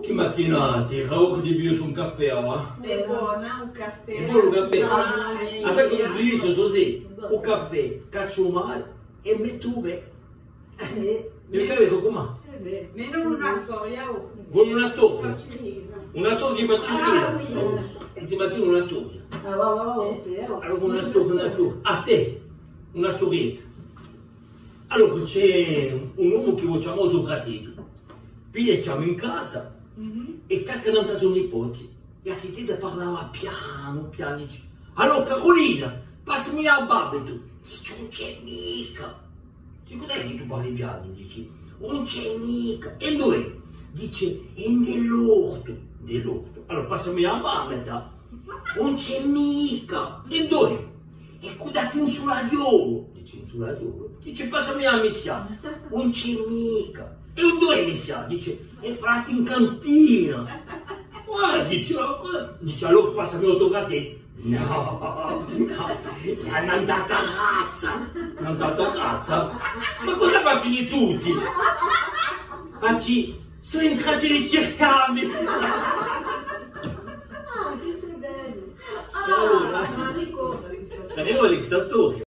Che mattinati, rauco di bio su un caffè, va? È buona, un caffè. È buono un caffè. Ma sai come si dice, José? Un caffè, caccio male e mettube. Mi capito com'è? Meno una storia. Con una storia. Una storia di faccina. Tutti mattino una storia. Allora una storia. A te, una storietta. Allora c'è un uomo che facciamo suo fratello. Pigliamo in casa e casca dentro suo nipote. E la zittetta parlava piano, piano. Dice, allora Carolina, passami la babba tu. Dice, non c'è mica. Dice, cos'è che tu parli piano? Dici, non c'è mica. E dove? Dice, è nell'orto. Nell'orto. Allora passami la babba. Non c'è mica. E dove? E cudati in suladiolo. Dice, in suladiolo. Dice, passami la missione. Non c'è mica. E dove è missione? Dice, è frate in cantina. Dice, allora passami l'autocrate. No, è andata razza. È andata razza. Ma cosa faccio di tutti? Facci, sono entrati di cercarmi. Questo è bello. Allora, la ricordi questa storia?